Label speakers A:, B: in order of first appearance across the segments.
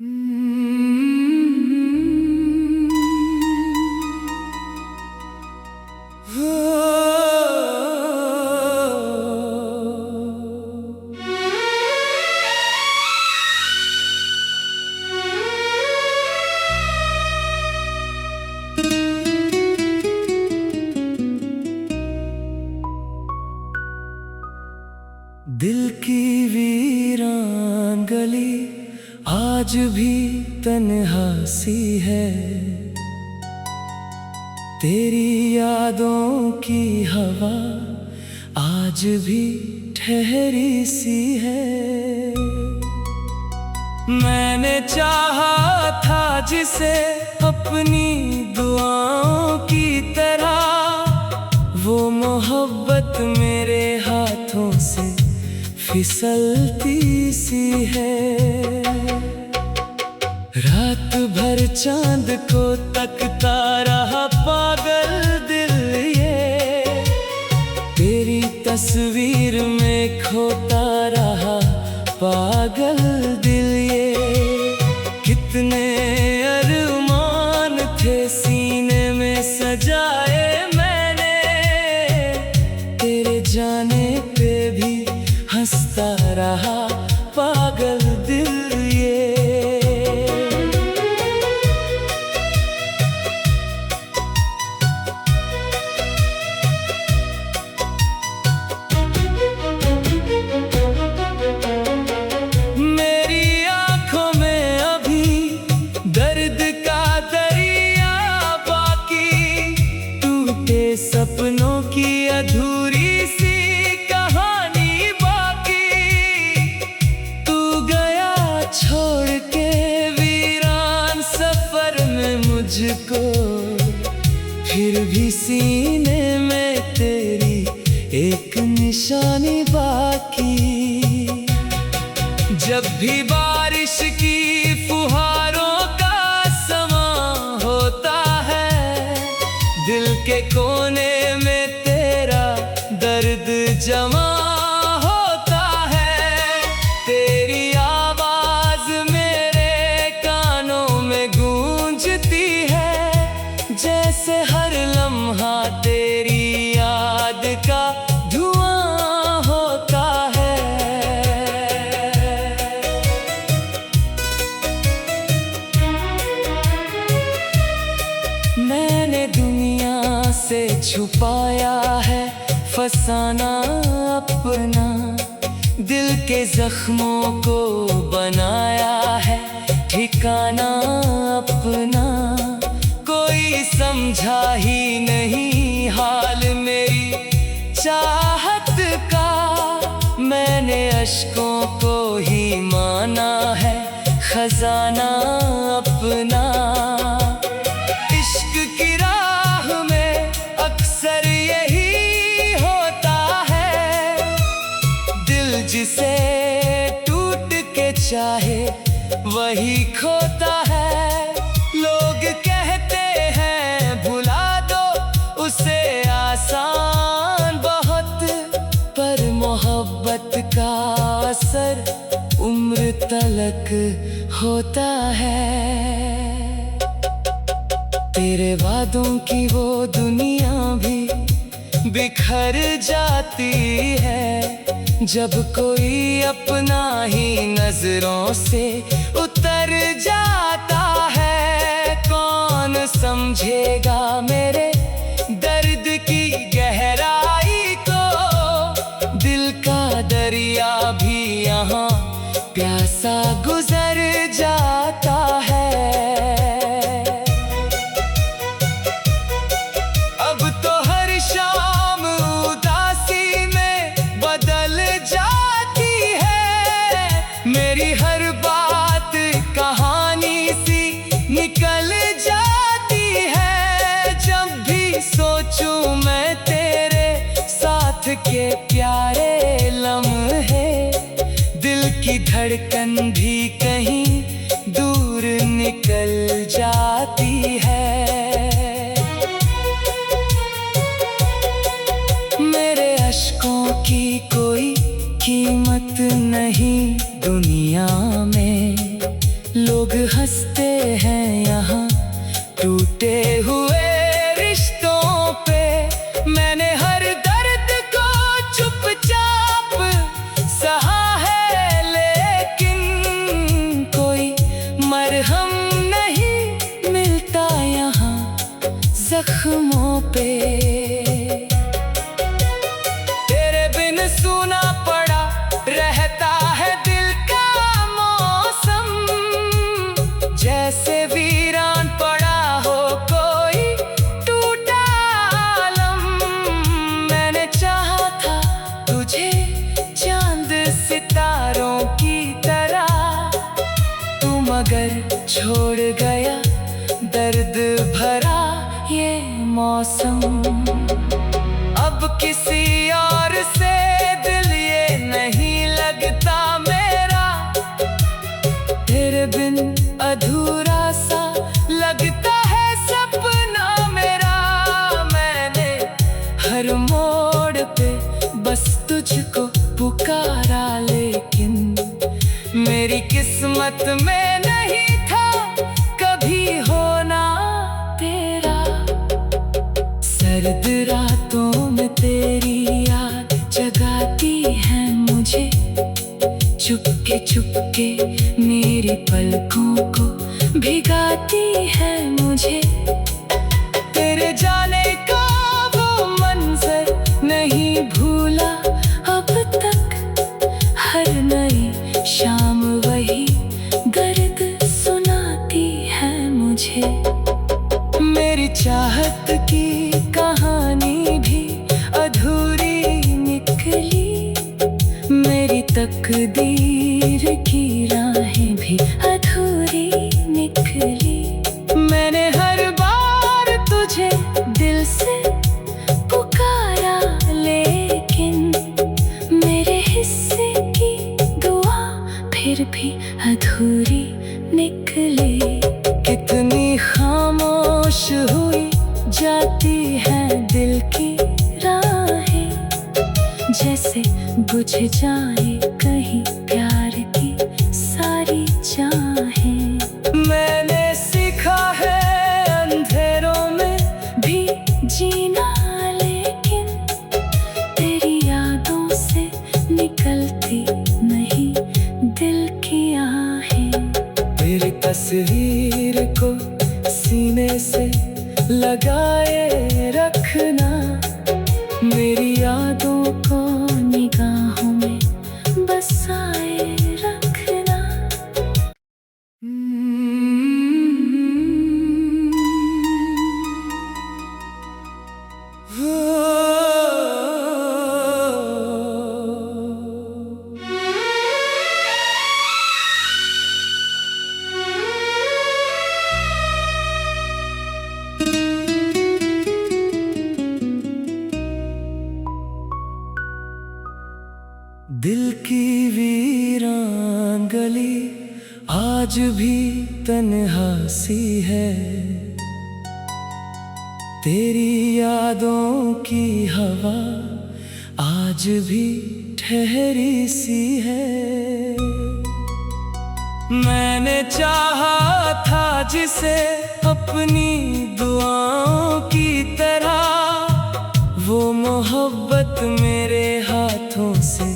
A: दिल की वीरान गली आज भी तन्हा सी है। तेरी यादों की हवा आज भी ठहरी सी है। मैंने चाहा था जिसे अपनी दुआओं की तरह, वो मोहब्बत मेरे हाथों से फिसलती सी है। रात भर चांद को तकता रहा पागल दिल ये, तेरी तस्वीर में खोता रहा पागल दिल ये। कितने अरमान थे सीने में सजाए मैंने, तेरे जाने पे भी हंसता रहा पागल दिल ये। मेरी आंखों में अभी दर्द का दरिया बाकी, टूटे सपनों की अधूरी सी छोड़ के वीरान सफर में मुझको, फिर भी सीने में तेरी एक निशानी बाकी। जब भी बारिश की फुहारों का समा होता है, दिल के कोने में तेरा दर्द जमा होता है। तेरी जैसे हर लम्हा तेरी याद का धुआं होता है। मैंने दुनिया से छुपाया है फसाना अपना, दिल के जख्मों को बनाया है ठिकाना अपना। कोई समझा ही नहीं हाल मेरी चाहत का, मैंने अश्कों को ही माना है खजाना अपना। इश्क की राह में अक्सर यही होता है, दिल जिसे टूट के चाहे वही खोता है। लोग कहते हैं भुला दो उसे आसान बहुत, पर मोहब्बत का असर उम्र तलक होता है। तेरे वादों की वो दुनिया भी बिखर जाती है, जब कोई अपना ही नजरों से उतर जाता है। कौन समझेगा मेरे दर्द की गहराई को, दिल का दरिया भी यहाँ प्यासा गुजर जाता है। अब तो हर शाम उदासी में बदल जाती है, मेरी हर बात कहाँ लोग हंसते हैं यहाँ टूटे हुए रिश्तों पे। मैंने हर दर्द को चुपचाप सहा है, लेकिन कोई मरहम नहीं मिलता यहाँ जख्मों पे। तेरे बिन सूना पड़ा रहता है दिल का मौसम, जैसे वीरान पड़ा हो कोई टूटा आलम। मैंने चाहा था तुझे चांद सितारों की तरह, तू मगर छोड़ गया दर्द भरा ये मौसम। अब किसी और से दिल ये नहीं लगता मेरा, तेरे बिन अधूरा सा लगता है सपना मेरा। मैंने हर मोड़ पे बस तुझको पुकारा, लेकिन मेरी किस्मत में नहीं था कभी होना तेरा। सर्द रातों में तेरी याद जगाती है मुझे, चुपके चुपके मेरी पलकों को भिगाती है मुझे। तेरे जाने का वो मंजर नहीं भूला अब तक, हर नई शाम वही दर्द सुनाती है मुझे। मेरी चाहत की कहानी भी अधूरी निकली, मेरी तकदीर की राहें भी अधूरी निकली। मैंने हर बार तुझे दिल से पुकारा, लेकिन मेरे हिस्से की दुआ फिर भी अधूरी निकली। कितनी खामोश हुई जाती है दिल की राहें, जैसे बुझ जाए कहीं प्यार की सारी चाहें। मैंने सीखा है अंधेरों में भी जीना, लेकिन तेरी यादों से निकलती नहीं दिल की आहें। तेरी तस्वीर को सीने से लगाए रखना, मेरी यादों को निगाहों में बसाए रखना। दिल की वीरान गली आज भी तन्हा सी है, तेरी यादों की हवा आज भी ठहरी सी है। मैंने चाहा था जिसे अपनी दुआओं की तरह, वो मोहब्बत मेरे हाथों से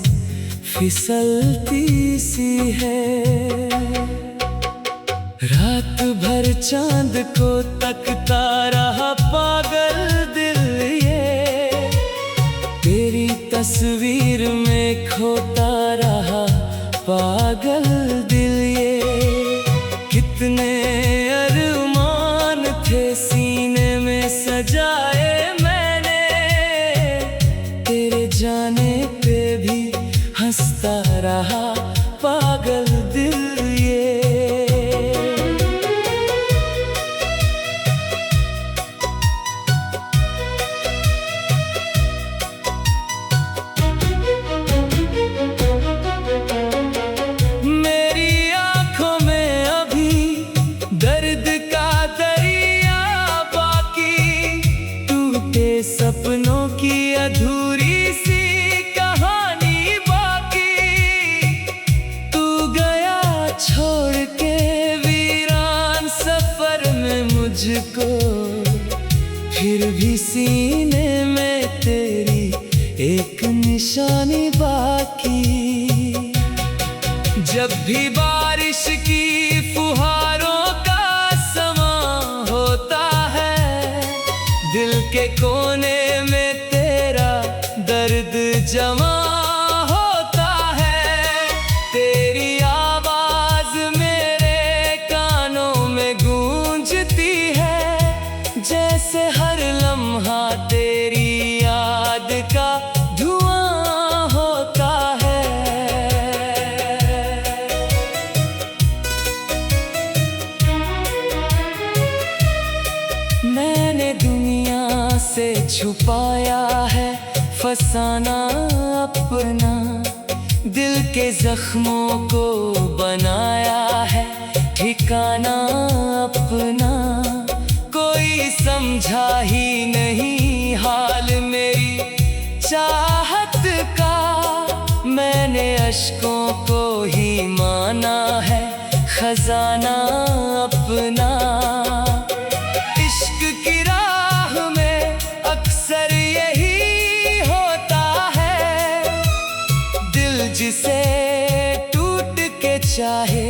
A: फिसलती सी है। रात भर चांद को तकता रहा पागल दिल ये, तेरी तस्वीर में खोता रहा पागल दिल ये। कितने अरमान थे सीने में सजाए मैंने, तेरे जाने पे भी हंसता रहा पागल दिल ये। मुझको, फिर भी सीने में तेरी एक निशानी बाकी। जब भी बारिश की फुहारों का समा होता है, दिल के कोने में तेरा दर्द जमा होता है। तेरी आवाज मेरे कानों में गूंजती है, जैसे हर लम्हा तेरी याद का धुआं होता है। मैंने दुनिया से छुपाया है फसाना अपना, दिल के जख्मों को बनाया है ठिकाना अपना। कोई समझा ही नहीं हाल मेरी चाहत का, मैंने अश्कों को ही माना है खजाना अपना। इश्क की राह में अक्सर यही होता है, दिल जिसे टूट के चाहे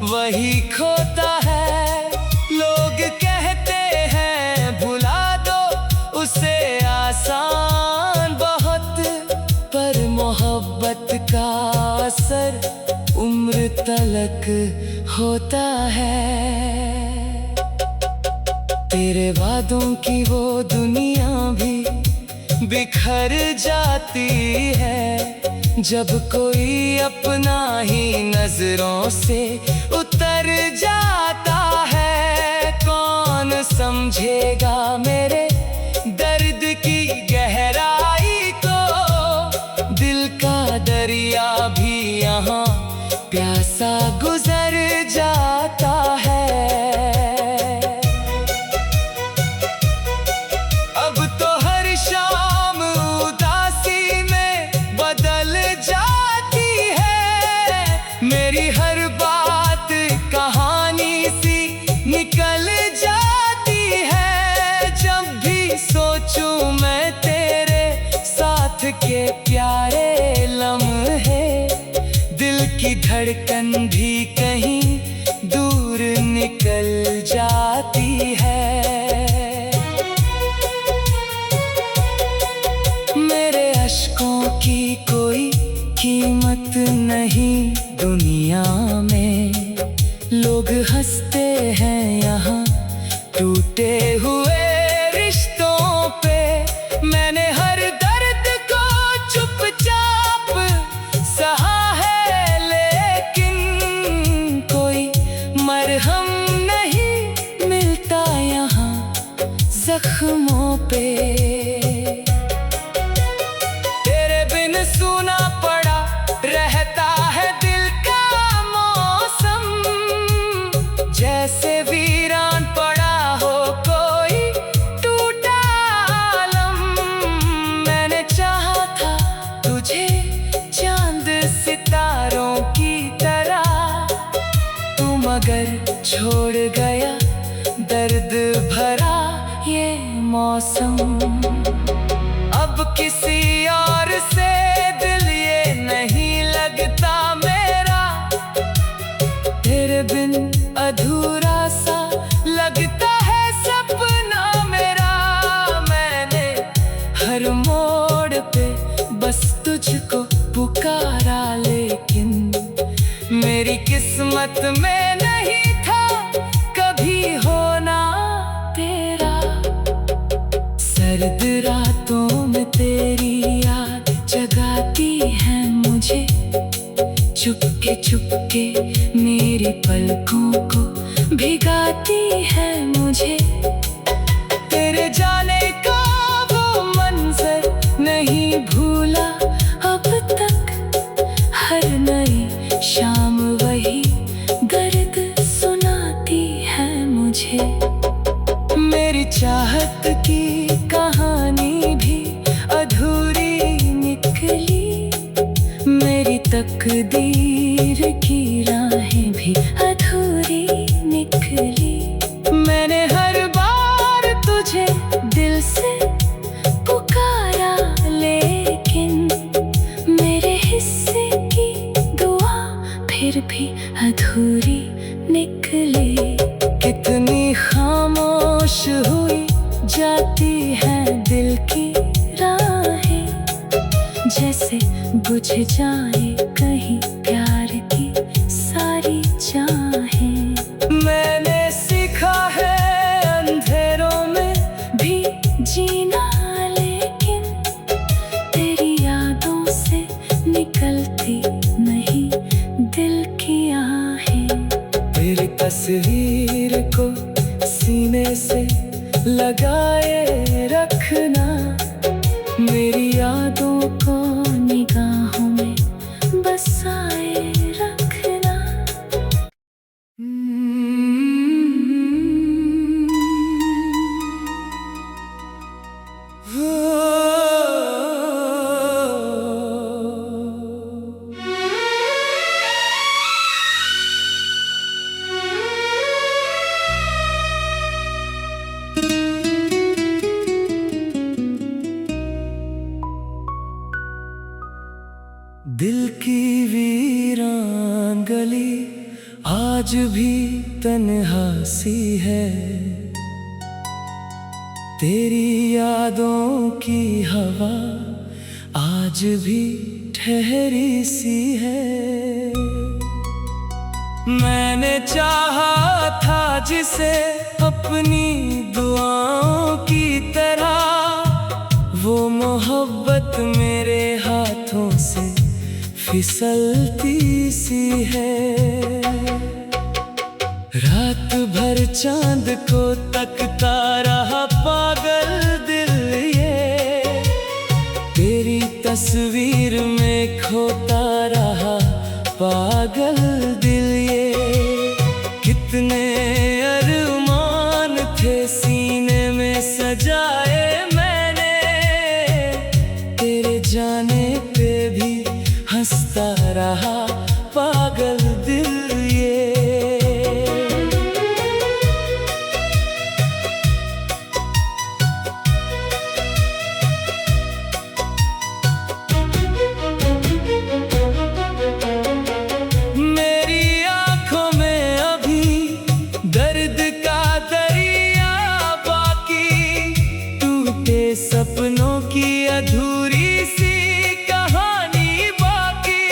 A: वही खोता है। लोग कहते हैं भुला दो उसे आसान बहुत, पर मोहब्बत का असर उम्र तलक होता है। तेरे वादों की वो दुनिया भी बिखर जाती है, जब कोई अपना ही नजरों से उतर जाता है। कौन समझेगा मेरे दर्द की गहराई को, दिल का दरिया भी यहाँ प्यासा गुजर जाता है। अब तो हर शाम उदासी में बदल जाती है, मेरी हर बात कहानी सी निकल जाती है। जब भी सोचूं मैं तेरे साथ के प्यारे लम्हे, दिल की धड़कन भी कहीं दूर निकल जाती है। मेरे अश्कों की कोई कीमत नहीं दुनिया में, लोग हंसते हैं यहाँ टूटे हुए रिश्तों पे। मैंने हर दर्द को चुपचाप सहा है, लेकिन कोई मरहम नहीं मिलता यहाँ जख्मों पे। तेरे बिन सूना पड़ा रहता है दिल का मौसम, जैसे वीरान पड़ा हो कोई टूटा आलम। मैंने चाहा था तुझे चांद सितारों की तरह, तू मगर छोड़ गया दर्द भरा ये मौसम। अब किसी और से दिल ये नहीं लगता मेरा, तेरे बिन अधूरा सा लगता है सपना मेरा। मैंने हर मोड़ पे बस तुझको पुकारा, लेकिन मेरी किस्मत में नहीं था कभी होना तेरा। सर्द रातों में तेरी याद जगाती है मुझे, चुपके चुपके मेरी पलकों को भिगाती है मुझे। तेरे जाने का वो मंजर नहीं भूला अब तक, हर नई शाम वही दर्द सुनाती है मुझे। मेरी चाहत की कहानी भी अधूरी निकली, मेरी तकदीर की राहें भी अधूरी निकली। मैंने हर निकले। कितनी खामोश हुई जाती हैं दिल की राहें, जैसे बुझ जाए कहीं प्यार की सारी चाहें। मैंने सीखा है अंधेरों में भी जीना, लेकिन तेरी यादों से निकलती नहीं दिल की आहें। तेरी तस्वीर को सीने से लगाए रखना, मेरी यादों को निगाहों में बसाए रखना। दिल की वीरान गली आज भी तन्हा सी है, तेरी यादों की हवा आज भी ठहरी सी है। मैंने चाहा था जिसे अपनी दुआओं की तरह, वो मोहब्बत मेरे हाथों से फिसलती सी है। रात भर चांद को तकता रहा पागल दिल ये, तेरी तस्वीर में खोता रहा पागल दिल ये। कितने अरमान थे सीने में सजाए मैंने, तेरे जाने पे भी हंसता रहा पागल दिल ये। मेरी आंखों में अभी दर्द का दरिया बाकी, टूटे सपनों की अधूरी सी कहानी बाकी।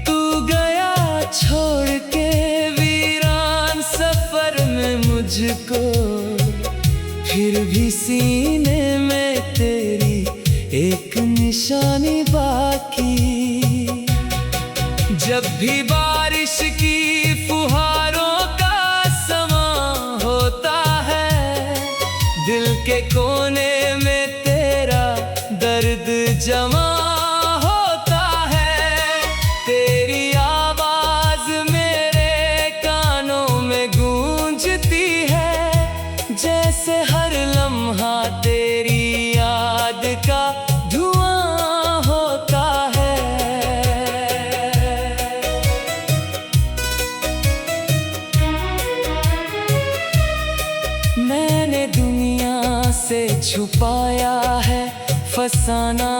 A: तू गया छोड़ के वीरान सफर में मुझको, फिर भी सीने में तेरी एक निशानी बाकी। जब भी बारिश की फुहारों का समा होता है, दिल के कोने में तेरा दर्द जमा होता है। तेरी आवाज मेरे कानों में गूंजती है, जैसे हर लम्हा तेरी याद का धुआं होता है। मैंने दुनिया से छुपाया है फसाना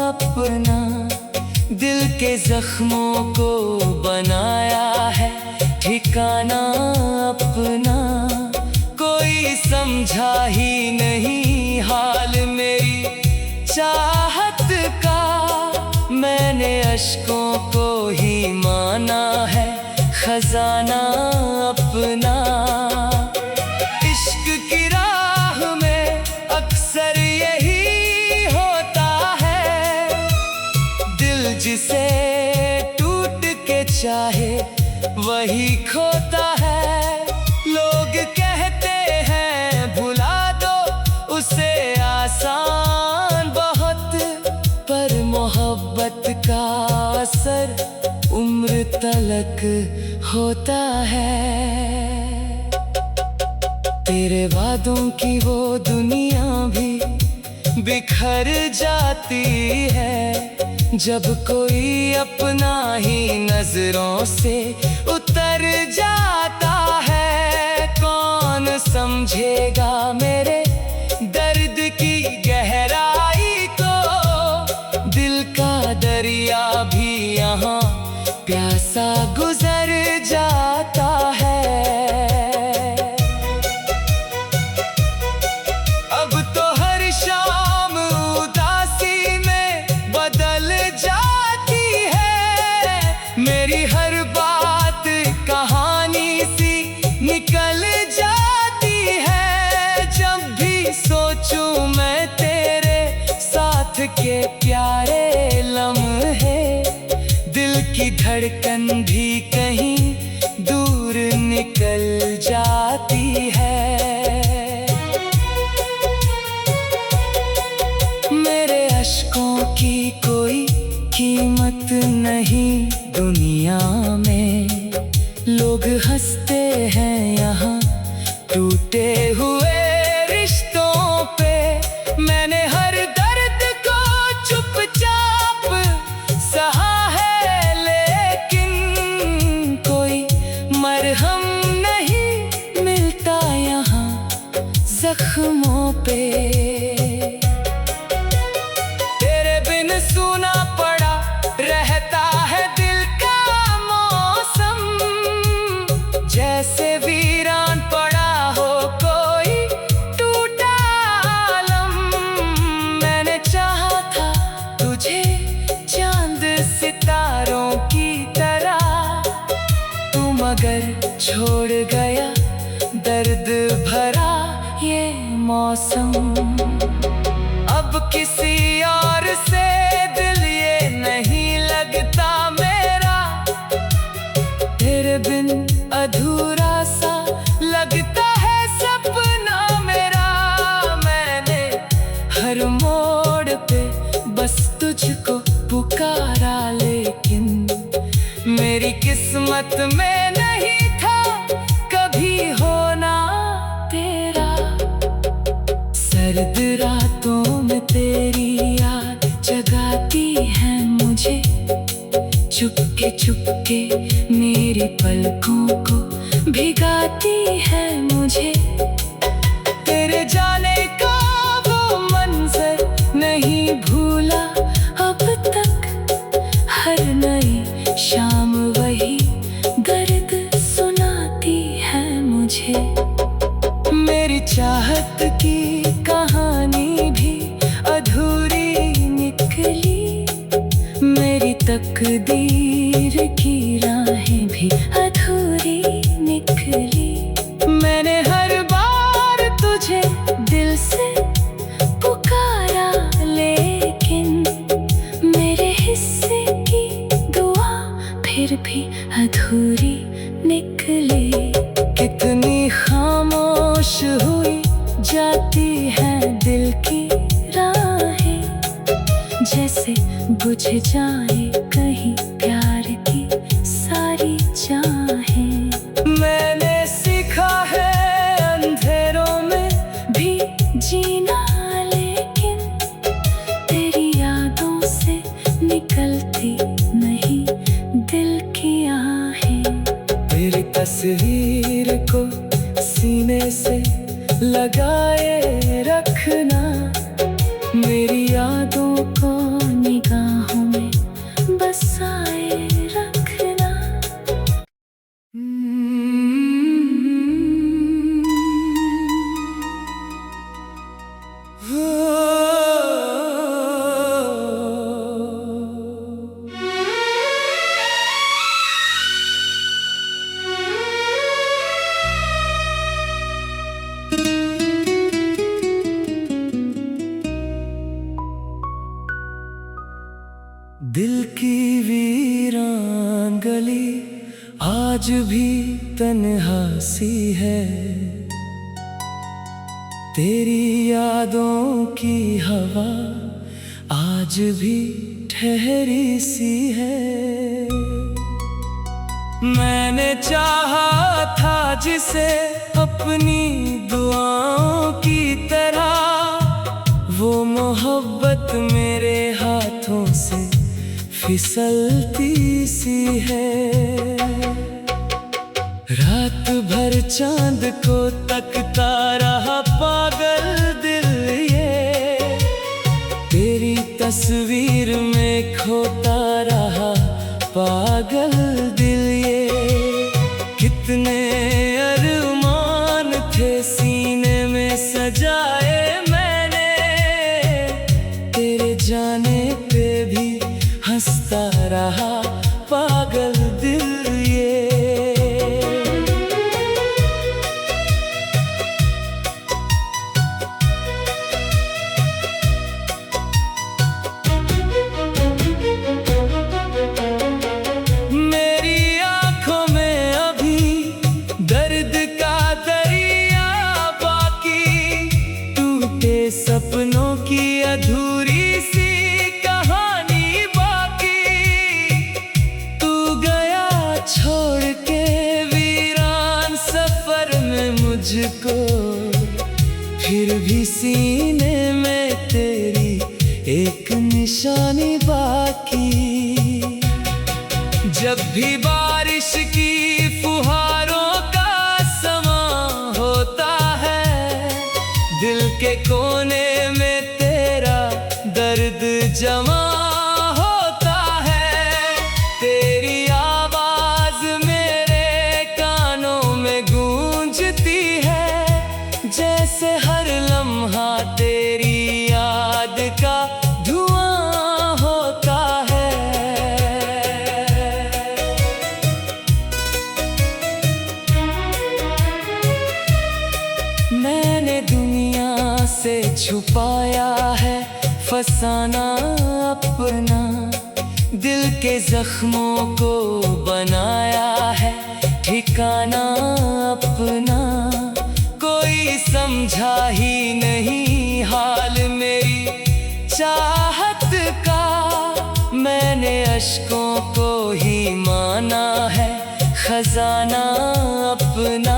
A: अपना, दिल के जख्मों को बनाया है ठिकाना अपना। कोई समझा ही नहीं हाल मेरी चाहत का, मैंने अश्कों को ही माना है खजाना अपना। इश्क की राह में अक्सर यही होता है, दिल जिसे टूट के चाहे वही खोता है। लोग कहते हैं भुला दो उसे आसान बहुत, पर मोहब्बत का असर उम्र तलक होता है। तेरे वादों की वो दुनिया भी बिखर जाती है, जब कोई अपना ही नजरों से उतर जाता है। कौन समझेगा मेरे दर्द की गहराई को, दिल का दरिया भी यहाँ प्यासा गुजर जाता निकल जाती है। मेरे अश्कों की कोई कीमत नहीं दुनिया में। लोग हंसते हैं यहाँ टूटे हुए रिश्तों पे। मैंने हर दर्द को चुपचाप सहा है, लेकिन कोई मरहम नहीं मिलता यहाँ जख्मों पे। तेरे बिन सूना पड़ा रहता है दिल का मौसम, जैसे वीरान पड़ा हो कोई टूटा आलम। मैंने चाहा था तुझे चांद सितारों की तरह, तू मगर छोड़ गया दर्द भरा ये मौसम। अब किसी और से दिल ये नहीं लगता मेरा, तेरे बिन अधूरा सा लगता है सपना मेरा। मैंने हर मोड़ पे बस तुझको पुकारा, लेकिन मेरी किस्मत में नहीं था कभी होना तेरा। सर्द रातों में तेरी याद जगाती है मुझे, चुपके चुपके मेरी पलकों को भिगाती है मुझे। तेरे जाने का वो मंजर नहीं भूला अब तक, हर नई शाम वही दर्द सुनाती है मुझे। मेरी चाहत की कहानी भी अधूरी निकली, मेरी तकदीर की राहें भी अधूरी निकली। मैंने हर बार तुझे दिल से पुकारा, लेकिन मेरे हिस्से की दुआ फिर भी अधूरी निकली। कितनी खामोश हुई जाती है दिल की राहें, जैसे बुझ जाए कहीं प्यार की सारी चाहें। मैंने सीखा है अंधेरों में भी जीना, लेकिन तेरी यादों से निकलती नहीं दिल की आहें। तेरी तस्वीर को सीने से लगाए रखना, मेरी यादों को निगाहों में बसाए रखना। दिल की वीरान गली आज भी तन्हा सी है, तेरी यादों की हवा आज भी ठहरी सी है। मैंने चाहा था जिसे अपनी दुआओं की तरह, वो मोहब्बत मेरे हाथों से फिसलती सी है। रात भर चांद को तकता रहा पागल दिल ये, तेरी तस्वीर में खोता रहा पागल दिल ये। कितने अरमान थे सीने में सजाए मैंने, तेरे जाने पे भी हंसता रहा पागल दिल ये। मेरी आंखों में अभी तुझको, फिर भी सीने में तेरी एक निशानी बाकी। जब भी बारिश की फुहारों का समा होता है, दिल के कोने में तेरा दर्द जमा होता है। तेरी आवाज मेरे कानों में गूंजती है, जैसे हर लम्हा तेरी याद का धुआं होता है। मैंने दुनिया से छुपाया है फसाना अपना, दिल के जख्मों को बनाया है ठिकाना अपना। कोई समझा ही नहीं हाल मेरी चाहत का, मैंने अश्कों को ही माना है खजाना अपना।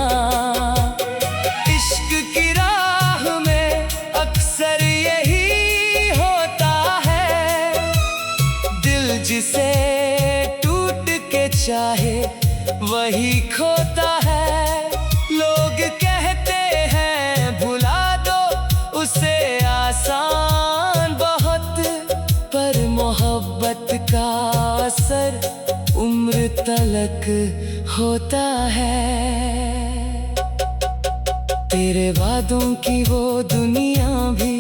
A: इश्क की राह में अक्सर यही होता है, दिल जिसे टूट के चाहे वही खोता है। लोग कहते हैं भुला दो उसे आसान बहुत, पर मोहब्बत का असर उम्र तलक होता है। तेरे वादों की वो दुनिया भी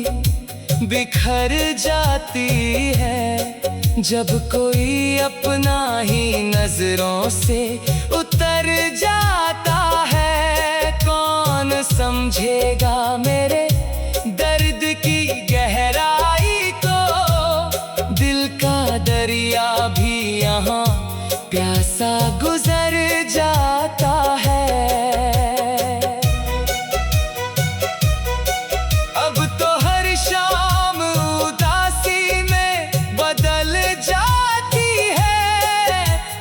A: बिखर जाती है, जब कोई अपना ही नजरों से उतर जाता है। कौन समझेगा मेरे दर्द की गहराई को, दिल का दरिया भी यहाँ प्यासा गुजर जाता है। अब तो हर शाम उदासी में बदल जाती है,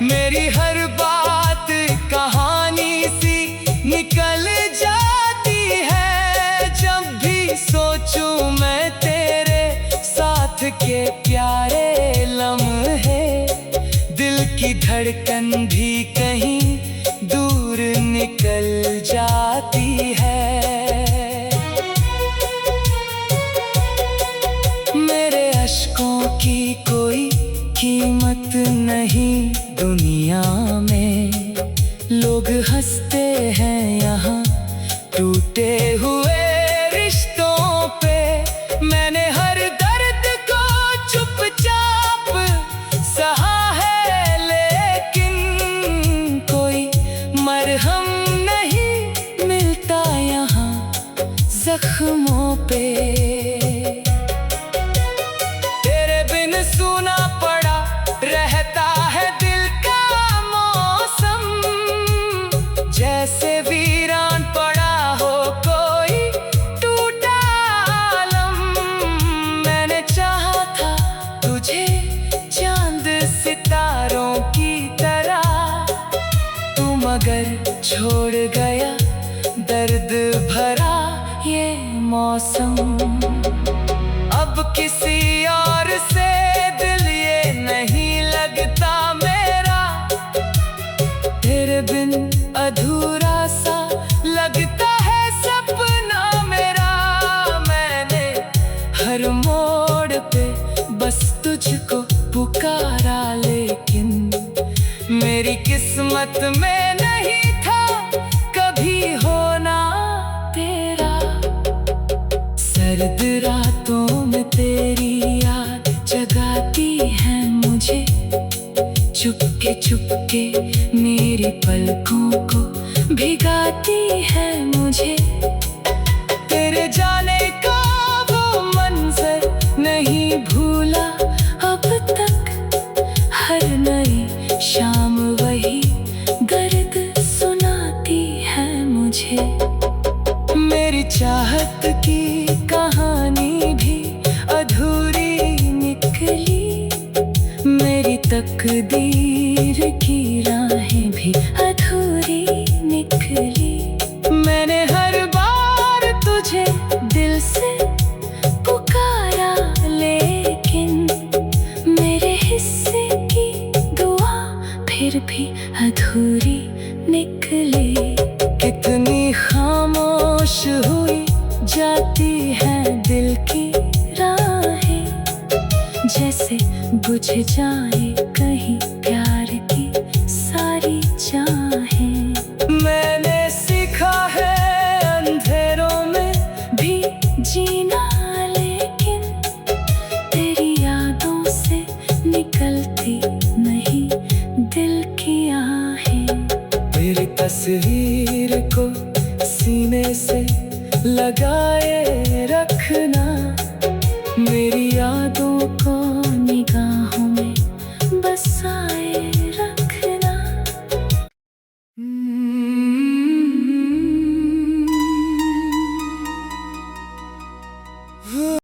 A: मेरी हर बात कहानी सी निकल जाती है। जब भी सोचूं मैं तेरे साथ के प्यारे लम्हे, दिल की धड़कन भी कहीं दूर निकल जाती है। मेरे अश्कों की कोई कीमत नहीं दुनिया में, लोग हंसते हैं यहाँ टूटे हुए रिश्तों पे। मैंने हर दर्द को चुपचाप सहा है, लेकिन कोई मरहम नहीं मिलता यहाँ जख्मों पे। तेरे बिन सूना पड़ा रहता है दिल का मौसम, जैसे वीरान पड़ा हो कोई टूटा आलम। मैंने चाहा था तुझे चांद सितारों की तरह, तू मगर छोड़ गया दर्द भरा ये मौसम। अब किसी और से दिल ये नहीं लगता मेरा, तेरे बिन अधूरा सा लगता है सपना मेरा। मैंने हर मोड़ पे बस तुझको पुकारा, लेकिन मेरी किस्मत में नहीं था कभी होना तेरा। सर्द रातों में तेरी याद जगाती है मुझे, चुपके चुपके मेरी पलकों को भिगाती है मुझे। तेरे जाने का वो मंजर नहीं भूला अब तक, हर नई शाम वही दर्द सुनाती है मुझे। मेरी चाहत की कहानी भी अधूरी निकली, मेरी तकदीर की राहें भी अधूरी निकली। मैंने हर कितनी खामोश हुई जाती है दिल की राहें, जैसे बुझ जाए कहीं प्यार की सारी चाहें। मैंने सीखा है अंधेरों में भी जीना, लेकिन तेरी यादों से निकलती नहीं दिल की आहें। तेरी तस्वीर को सीने से लगाए रखना, मेरी यादों को निगाहों में बसाए रखना।